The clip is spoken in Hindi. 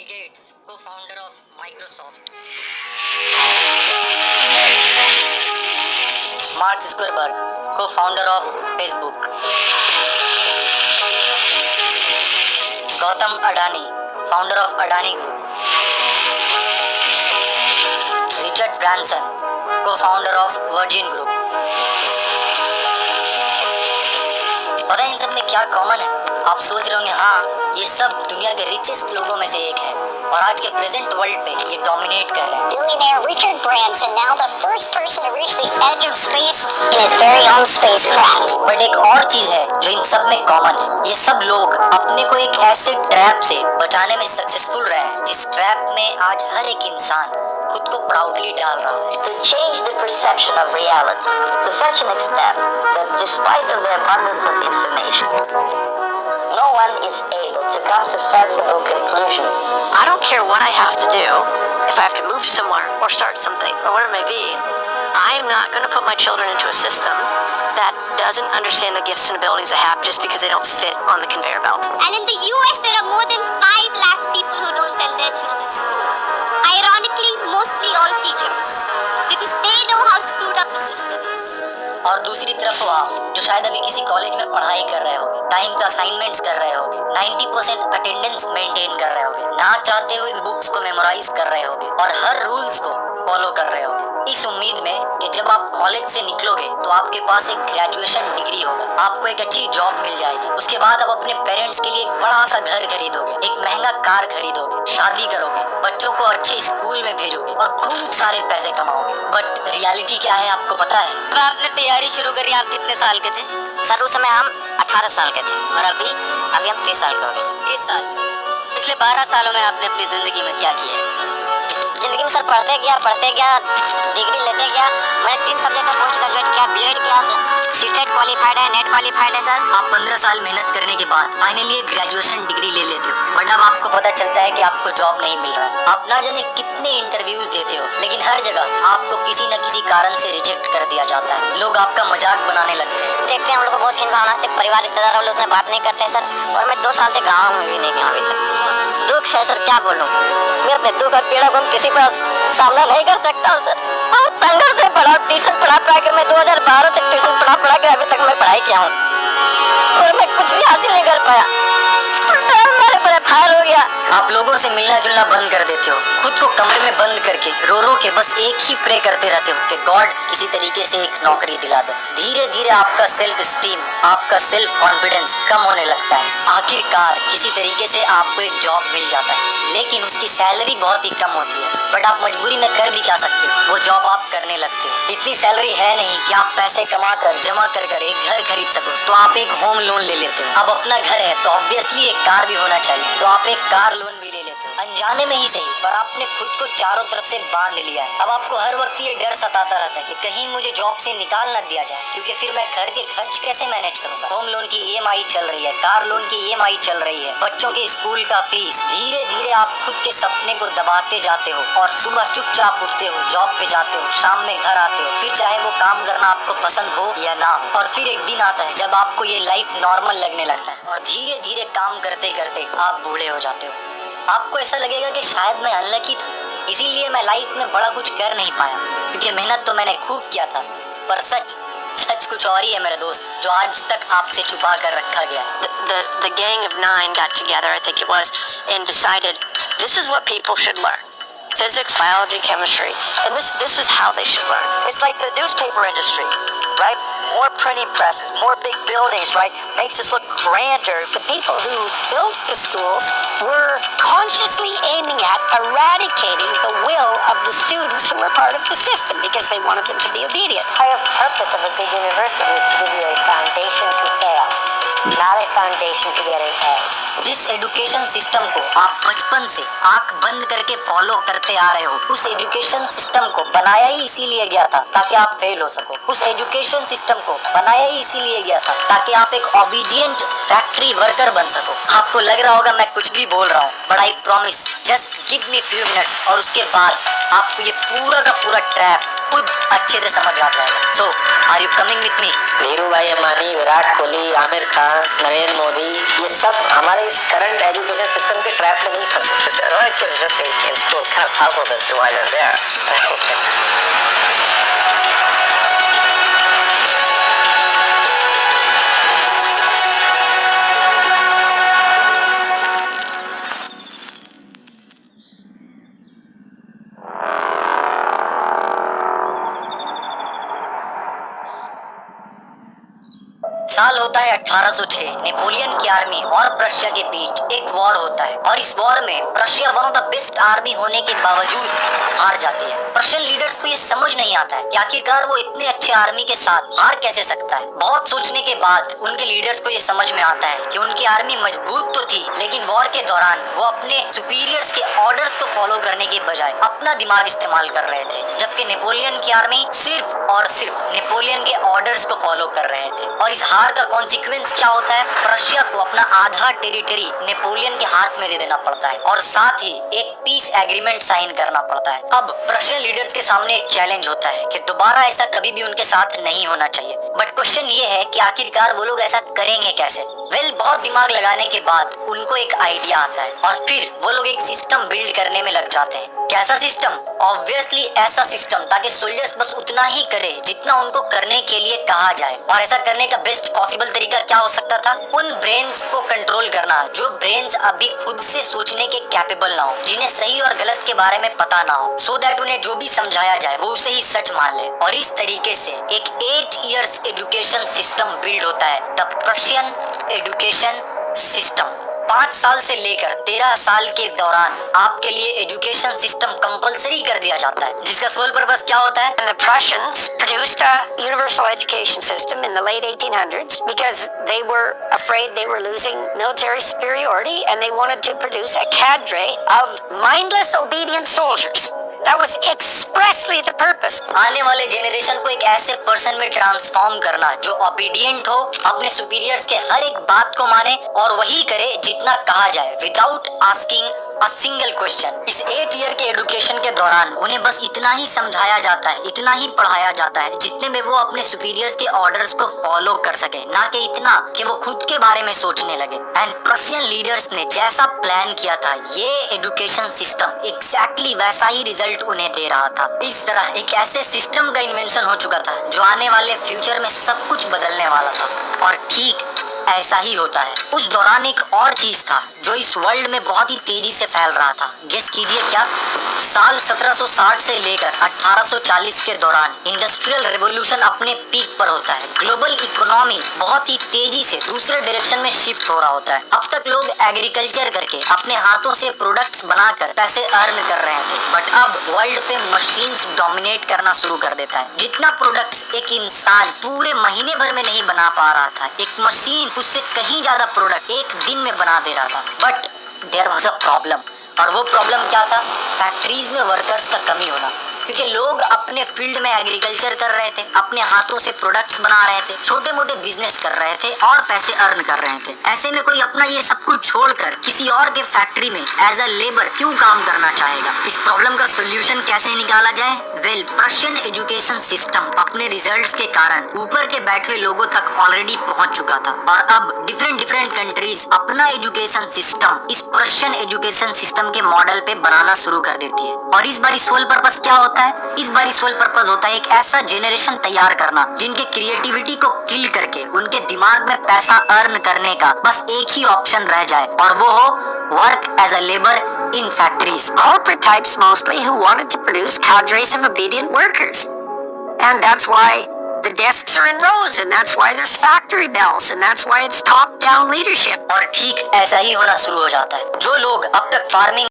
Bill Gates, co-founder of Microsoft. Mark Zuckerberg, co-founder of Facebook. Gautam Adani, founder of Adani Group. Richard Branson, co-founder of Virgin Group. पता है इन सब में क्या कॉमन है? आप सोच रहे होंगे हाँ ये सब दुनिया के रिचेस्ट लोगों में से एक है और आज के प्रेजेंट वर्ल्ड पे ये डोमिनेट कर रहे हैं। Billionaire Richard Branson, now the first person to reach the edge of space in his very own spacecraft. But एक और चीज है जो इन सब में कॉमन है, ये सब लोग अपने को एक ऐसे ट्रैप से बचाने में सक्सेसफुल रहे हैं जिस ट्रैप में आज हर एक इंसान खुद को प्राउडली डाल रहा है। To change the perception of reality to such an extent that despite of the abundance of information, no one is able to come to sensible conclusions. I don't care what I have to do. If I have to move somewhere or start something or whatever it may be, I am not going to put my children into a system that doesn't understand the gifts and abilities I have just because they don't fit on the conveyor belt. And in the US, there are more than 5 lakh people who don't send their children to school. Ironically, mostly all teachers, because they know how screwed up the system is. और दूसरी तरफ वो आप जो शायद अभी किसी कॉलेज में पढ़ाई कर रहे होगे, टाइम पे असाइनमेंट्स कर रहे होगे, 90% अटेंडेंस मेंटेन कर रहे होगे, ना चाहते हुए बुक्स को मेमोराइज कर रहे होगे और हर रूल्स को फॉलो कर रहे होगे, इस उम्मीद में कि जब आप कॉलेज से निकलोगे तो आपके पास एक ग्रेजुएशन डिग्री होगा, आपको एक अच्छी जॉब मिल जाएगी, उसके बाद आप अपने पेरेंट्स के लिए एक बड़ा सा घर खरीदोगे, एक महंगा कार खरीदोगे, शादी करोगे, बच्चों को अच्छे स्कूल में भेजोगे और खूब सारे पैसे कमाओगे। बट रियलिटी क्या है आपको पता है? तो आपने तैयारी शुरू करी, आप कितने साल के थे? सर उस समय हम 18 साल के थे और अभी हम 30 साल के हो गए। 30 साल। पिछले 12 सालों में आपने अपनी जिंदगी में क्या किया? जिंदगी में सर पढ़ते गया, डिग्री लेते गया। मैंने 3 सब्जेक्ट में पोस्ट ग्रेजुएट किया, बीएड किया सर, सीटेट क्वालिफाइड है, नेट क्वालिफाइड है सर। आप 15 साल मेहनत करने के बाद फाइनली एक ग्रेजुएशन डिग्री ले लेते हो, बट अब आपको पता चलता है कि आपको जॉब नहीं मिल रहा है। आप ना जाने कितने इंटरव्यूज देते हो, लेकिन हर जगह आपको किसी न किसी कारण से रिजेक्ट कर दिया जाता है। लोग आपका मजाक बनाने लगते हैं। देखते हैं हम लोग को बहुत हीन भावना से, परिवार रिश्तेदार हम लोग उतना बात नहीं करते सर, और मैं 2 साल से गाँव में भी नहीं गया अभी तक। दुख है सर, क्या बोलूँ, मैं अपने दुख और पीड़ा को किसी पर सामना नहीं कर सकता हूँ सर। बहुत संघर्ष से पढ़ा, ट्यूशन पढ़ा के मैं 2012 से ट्यूशन पढ़ा के अभी तक मैं पढ़ाई किया हूँ और मैं कुछ भी हासिल नहीं कर पाया। मेरे बड़े फायर हो गया। आप लोगों से मिलना जुलना बंद कर देते हो, खुद को कमरे में बंद करके रो के बस एक ही प्रे करते रहते हो कि गॉड किसी तरीके से एक नौकरी दिला दे। धीरे धीरे आपका सेल्फ स्टीम, आपका सेल्फ कॉन्फिडेंस कम होने लगता है। आखिरकार किसी तरीके से आपको एक जॉब मिल जाता है, लेकिन उसकी सैलरी बहुत ही कम होती है, बट आप मजबूरी में कर भी क्या सकते हो, वो जॉब आप करने लगते हो। इतनी सैलरी है नहीं कि आप पैसे कमा कर जमा कर एक घर खरीद सको, तो आप एक होम लोन ले लेते हो। अब अपना घर है तो ऑब्वियसली एक कार भी होना चाहिए, तो आप एक कार लोन भी ले लेते हो। अनजाने में ही सही, पर आपने खुद को चारों तरफ से बांध लिया है। अब आपको हर वक्त ये डर सताता रहता है कि कहीं मुझे जॉब से निकाल ना दिया जाए, क्योंकि फिर मैं घर के खर्च कैसे मैनेज करूंगा। होम लोन की ईएमआई चल रही है, कार लोन की ईएमआई चल रही है, बच्चों के स्कूल का फीस। धीरे धीरे आप खुद के सपने को दबाते जाते हो और सुबह चुपचाप उठते हो, जॉब पे जाते हो, शाम में घर आते हो, फिर चाहे वो काम करना आपको पसंद हो या ना। और फिर एक दिन आता है जब आपको ये लाइफ नॉर्मल लगने लगता है और धीरे धीरे काम करते करते आप बूढ़े हो जाते हो। आपको ऐसा लगेगा कि शायद मैं अनलकी था, इसीलिए मैं लाइफ में बड़ा कुछ कर नहीं पाया, क्योंकि मेहनत तो मैंने खूब किया था। पर सच कुछ और ही है मेरे दोस्त, जो आज तक आपसे छुपा कर रखा गया। The gang of 9 got together, I think it was, and decided this is what people should learn. Physics, biology, chemistry, and this is how they should learn. It's like the newspaper industry, right? More printing presses, more big buildings, right? Makes us look grander. The people who built the schools were consciously aiming at eradicating the will of the students who were part of the system because they wanted them to be obedient. The entire purpose of a big university is to give you a foundation to fail, not a foundation to get an A. जिस एजुकेशन सिस्टम को आप बचपन से आंख बंद करके फॉलो करते आ रहे हो, उस एजुकेशन सिस्टम को बनाया ही इसीलिए गया था ताकि आप फेल हो सको। उस एजुकेशन सिस्टम को बनाया ही इसीलिए गया था ताकि आप एक ओबीडिएंट फैक्ट्री वर्कर बन सको। आपको लग रहा होगा मैं कुछ भी बोल रहा हूँ, but I promise, just give me few minutes और उसके बाद आपको ये पूरा का पूरा ट्रैप खुद अच्छे से समझ आ जाएगा। So are you coming with me? Dhiru bhai Ambani, Virat Kohli, Aamir Khan, Narendra Modi, ये सब हमारे इस करंट एजुकेशन सिस्टम के ट्रैप में नहीं फंसे। A lot of kids just in school kind of puzzled as to why they're there. साल होता है 1806। नेपोलियन की आर्मी और प्रशिया के बीच एक वॉर होता है और इस वॉर में Prussia one of the best army होने के बावजूद हार जाती है। प्रशियन लीडर्स को ये समझ नहीं आता है कि आखिरकार वो इतने अच्छे आर्मी के साथ हार कैसे सकता है। बहुत सोचने के बाद उनके लीडर्स को ये समझ में आता है कि उनकी आर्मी मजबूत तो थी, लेकिन वॉर के दौरान वो अपने सुपीरियर्स के ऑर्डर्स को फॉलो करने के बजाय अपना दिमाग इस्तेमाल कर रहे थे, जबकि नेपोलियन की आर्मी सिर्फ और सिर्फ नेपोलियन के ऑर्डर्स को फॉलो कर रहे थे। और इस हार का कॉन्सिक्वेंस क्या होता है? प्रशिया को अपना आधा टेरिटरी नेपोलियन के हाथ में दे देना पड़ता है और साथ ही एक पीस एग्रीमेंट साइन करना पड़ता है। अब प्रशियन लीडर्स के सामने एक चैलेंज होता है कि दोबारा ऐसा कभी भी उनके साथ नहीं होना चाहिए। बट क्वेश्चन ये है कि आखिरकार वो लोग ऐसा करेंगे कैसे? बहुत दिमाग लगाने के बाद उनको एक आइडिया आता है और फिर वो लोग एक सिस्टम बिल्ड करने में लग जाते हैं। कैसा सिस्टम? ऑब्वियसली ऐसा सिस्टम ताकि सोल्जर्स बस उतना ही करे जितना उनको करने के लिए कहा जाए। और ऐसा करने का बेस्ट पॉसिबल तरीका क्या हो सकता था? उन ब्रेन्स को कंट्रोल करना जो ब्रेन्स अभी खुद से सोचने के कैपेबल ना हो, जिन्हें सही और गलत के बारे में पता ना हो, सो दैट उन्हें जो भी समझाया जाए वो उसे ही सच मान ले। और इस तरीके से एक 8 इयर्स एजुकेशन सिस्टम बिल्ड होता है, द प्रशियन एजुकेशन सिस्टम। 5 साल से लेकर 13 साल के दौरान आपके लिए एजुकेशन सिस्टम कंपलसरी कर दिया जाता है, जिसका सोल पर्पस क्या होता है? And the Prussians produced a universal education system in the late 1800s because they were afraid they were losing military superiority and they wanted to produce a cadre of mindless, obedient soldiers. That was expressly the purpose. आने वाले जेनरेशन को एक ऐसे पर्सन में ट्रांसफॉर्म करना जो ओबीडियंट हो, अपने सुपीरियर्स के हर एक बात को माने और वही करे जितना कहा जाए, without asking a single question. इस 8 ईयर के एजुकेशन के दौरान उन्हें बस इतना ही समझाया जाता है, इतना ही पढ़ाया जाता है जितने में वो अपने सुपीरियर्स के ऑर्डर्स को फॉलो कर सके, ना कि इतना कि वो खुद के बारे में सोचने लगे। एंड प्रशियन लीडर्स ने जैसा प्लान किया था, ये एजुकेशन सिस्टम एग्जैक्टली वैसा ही रिजल्ट उन्हें दे रहा था। इस तरह एक ऐसे सिस्टम का इन्वेंशन हो चुका था जो आने वाले फ्यूचर में सब कुछ बदलने वाला था। और ठीक ऐसा ही होता है। उस दौरान एक और चीज था जो इस वर्ल्ड में बहुत ही तेजी से फैल रहा था। गेस कीजिए क्या? साल 1760 से लेकर 1840 के दौरान इंडस्ट्रियल रेवोल्यूशन अपने पीक पर होता है। ग्लोबल इकोनॉमी बहुत ही तेजी से दूसरे डायरेक्शन में शिफ्ट हो रहा होता है। अब तक लोग एग्रीकल्चर करके अपने हाथों से प्रोडक्ट्स बनाकर पैसे अर्न कर रहे थे, बट अब वर्ल्ड पे मशीन्स डोमिनेट करना शुरू कर देता है। जितना प्रोडक्ट्स एक इंसान पूरे महीने भर में नहीं बना पा रहा था, एक मशीन उससे कहीं ज्यादा प्रोडक्ट एक दिन में बना दे रहा था। But there was a problem, और वो प्रॉब्लम क्या था? फैक्ट्रीज में वर्कर्स का कमी होना, क्योंकि लोग अपने फील्ड में एग्रीकल्चर कर रहे थे, अपने हाथों से प्रोडक्ट्स बना रहे थे, छोटे मोटे बिजनेस कर रहे थे और पैसे अर्न कर रहे थे। ऐसे में कोई अपना ये सब कुछ छोड़कर किसी और के फैक्ट्री में एज अ लेबर क्यों काम करना चाहेगा? इस प्रॉब्लम का सोल्यूशन कैसे निकाला जाए? वेल, प्रशियन एजुकेशन सिस्टम अपने रिजल्ट्स के कारण ऊपर के बैठे लोगों तक ऑलरेडी पहुंच चुका था और अब डिफरेंट कंट्रीज अपना एजुकेशन सिस्टम इस प्रशियन एजुकेशन सिस्टम के मॉडल पे बनाना शुरू कर देती है। और इस बार सोल पर्पस क्या होता है? इस बार सोल पर्पस होता है एक ऐसा जेनरेशन तैयार करना जिनके क्रिएटिविटी को किल करके उनके दिमाग में पैसा अर्न करने का बस एक ही ऑप्शन रह जाए, और वो हो work as a labour in factories. Corporate types mostly who wanted to produce cadres of obedient workers. And that's why the desks are in rows, and that's why there's factory bells, and that's why it's top-down leadership. और ठीक ऐसा ही होना शुरू हो जाता है। जो लोग अब तक फार्मिंग